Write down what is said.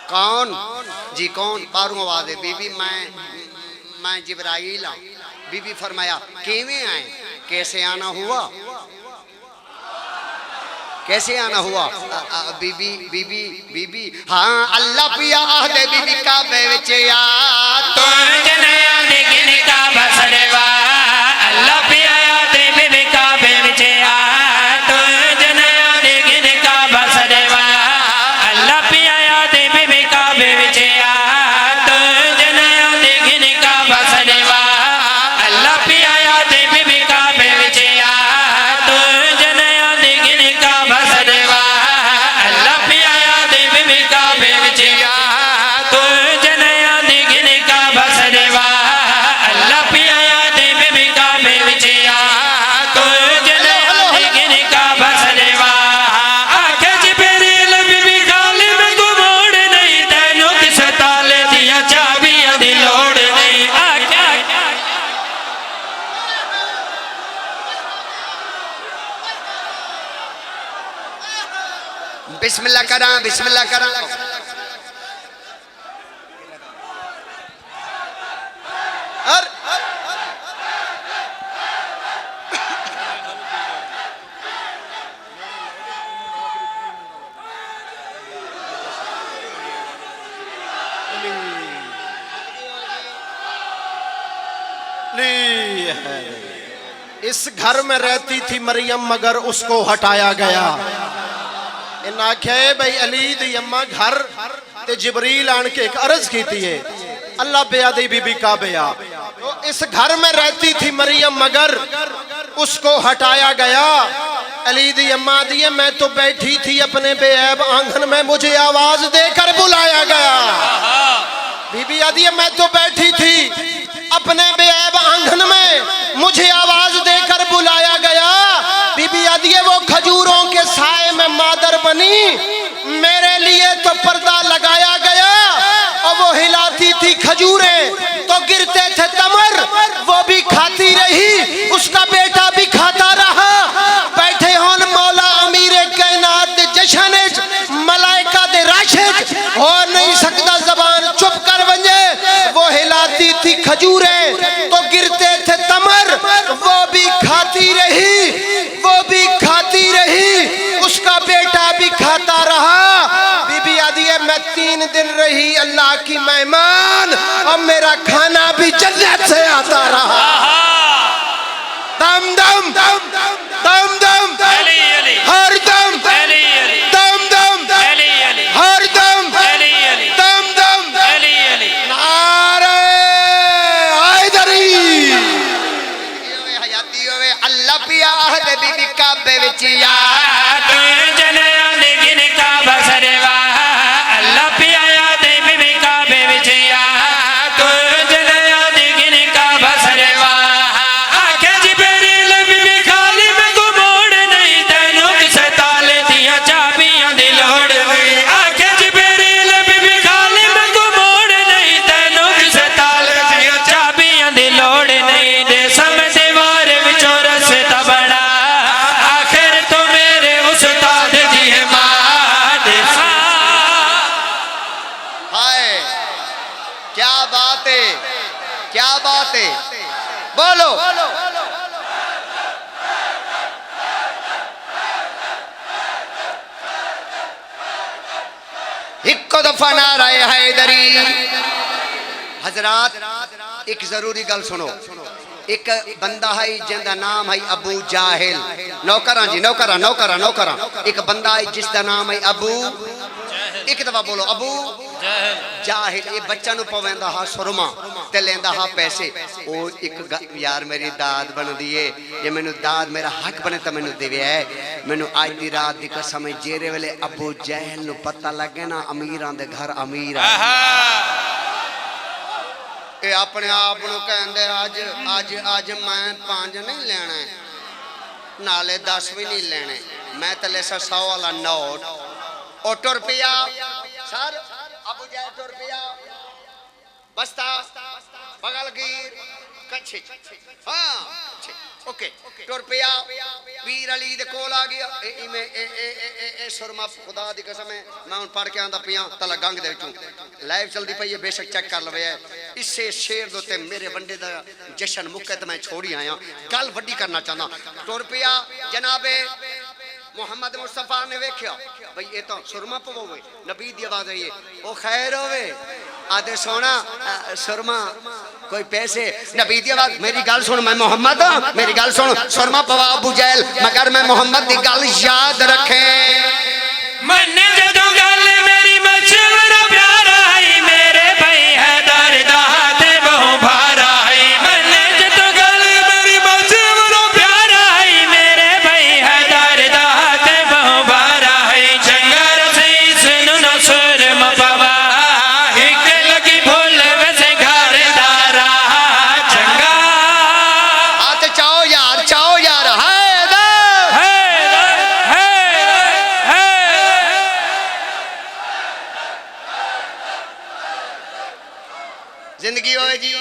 कौन जी कौन? बारू आवाज है बीबी मैं जिब्राइल हूं। बीबी फरमाया किवें आए? कैसे आना हुआ? कैसे आना हुआ? बीबी बीबी बीबी हाँ अल्लाह पिया दे बीबी काबे विच आ तो जनया दे गिन का बसरवा अल्लाह पिया दे बीबी काबे विच आ तो जनया दे गिन का बसरवा अल्लाह पिया दे बीबी काबे विच आ तो जनया दे गिन का बसरवा अल्लाह पिया दे बीबी काबे विच आ तो जनया दे गिन का बसरवा अल्लाह पिया दे बीबी काबे विच आ तो जनया दे गिन का बसरवा अल्लाह पिया दे बीबी काबे विच आ तो जनया दे गिन का बसरवा आखे जिब्रील बीबी खाली में को मोड़ नहीं तैनू किस ताले दिया चाबियां दी लोड़ नहीं आखे बिस्मिल्लाह करा बिस्मिल्लाह करा। इस घर में रहती थी मरियम मगर उसको हटाया गया। इन आख्या भाई अली दी अम्मा घर ते जिब्रील आन के एक अर्ज की थी है अल्लाह पिया दी बीबी का बेया। तो इस घर में रहती थी मरियम मगर उसको हटाया गया। अली दी अम्मा दिए मैं तो बैठी थी अपने बेऐब आंगन में मुझे आवाज देकर बुलाया गया। बीबी आदि मैं तो बैठी थी अपने बेऐब आंगन में मुझे आवाज देकर बुलाया गया। बीबी आदि वो खजूरों के साए में मादर बनी मेरे लिए तो पर्दा लगाया गया और वो हिलाती थी खजूरें तो गिरते थे तमर वो भी खाती रही उसका बेटा भी खाता रहा। बैठे होन मौला अमीर कायनात दे जशन मलाइका दे राशिद हो नहीं सकता जबान चुप कर बंजे। वो हिलाती थी खजूरें तो गिरते थे तमर वो भी खाती रही वो भी खाती रही उसका बेटा भी खाता रहा। बीबी आदि मैं 3 दिन रही अल्लाह की मेहमान और मेरा खाना भी जन्नत से आता रहा। दम दम दम दम दम हर दम दम दम हर दम दम दम नारे हैदरी हयाती होवे अल्लाह पिया दे बीबी काबे विच आ तो जनया दे गिन का बसरवा अल्लाह पिया दे बीबी काबे विच आ तो जनया दे गिन का बसरवा आखे जिब्रील बीबी खाली में को मोड़ नहीं तैनू किस ताले दिया चाबियां दी लोड़ नहीं आखे जिब्रील बीबी खाली में को मोड़ नहीं तैनू किस ताले दिया चाबियां दी लोड़ नहीं दे समझे वार विचों रस्ता बड़ा आखिर तो मेरे उस्ताद जी है माद हाय क्या बात है क्या बात है बोलो इक्को दफा नारा हैदरी। हजरात एक जरूरी गल सुनो। एक बंदा है जिंदा नाम है अबू जाहिल। नौकरा जी नौकरा नौकरा नौकरा एक बंदा है जिसका नाम है अबू एक दफा बोलो अबू जाहिल। ये बच्चा नु पवेंदा हा सुरमा ते लेंदा हा पैसे। ओ एक यार मेरी दाद बन दिए जे मैनू दाद मेरा हक बने तो मैनू देवे है। मैनू आज दी रात दी कसम जेरे वेले अबू जाहिल नु पता लगे ना अमीरां दे घर अमीर ए अपने आप नु कहंदे आज आज आज मैं 5 नहीं लेना नाले 10 भी नहीं लेने मैं तले 100 वाला नोट और रुपया सर अबू जाहिल रुपया बस्ता बगल गिर पीछे हाँ ओके टुर पिया पीर अली दे कोल आ गया ए सुरमा खुदा दी कसम है मैं हुन पढ़ के आंदा पिया तला गंग दे विचों लाइव चलदी पई है बेशक चेक कर लवे इसे शेर दे उत्ते मेरे वंडे दा जश्न मुक्के ते मैं छोड़ी आया गल वड्डी करना चाहना टुर पिया जनाबे मोहम्मद मुस्तफा ने वेख्या भाई ये तो सुरमा पवोवे नबी दी आवाज आई है ओ खैर होवे आदे सोना सुरमा कोई पैसे नबी दी आवाज मेरी गल सुन मैं मोहम्मद मेरी गल सुन सुरमा पवा अबू जहल मगर मैं मोहम्मद दी गल याद रखे मन जदों गल मेरी मशवरा प्यारा आई मेरे भाई हैदर दा ते बहु भारा आई मन जदों गल मेरी मशवरा प्यारा आई मेरे भाई हैदर दा ते बहु भारा आई चंगा रसीस नु न सुरमा पवा एक लगी भूल वैसे घर दारा चंगा हाथ चाओ यार जिंदगी होए जी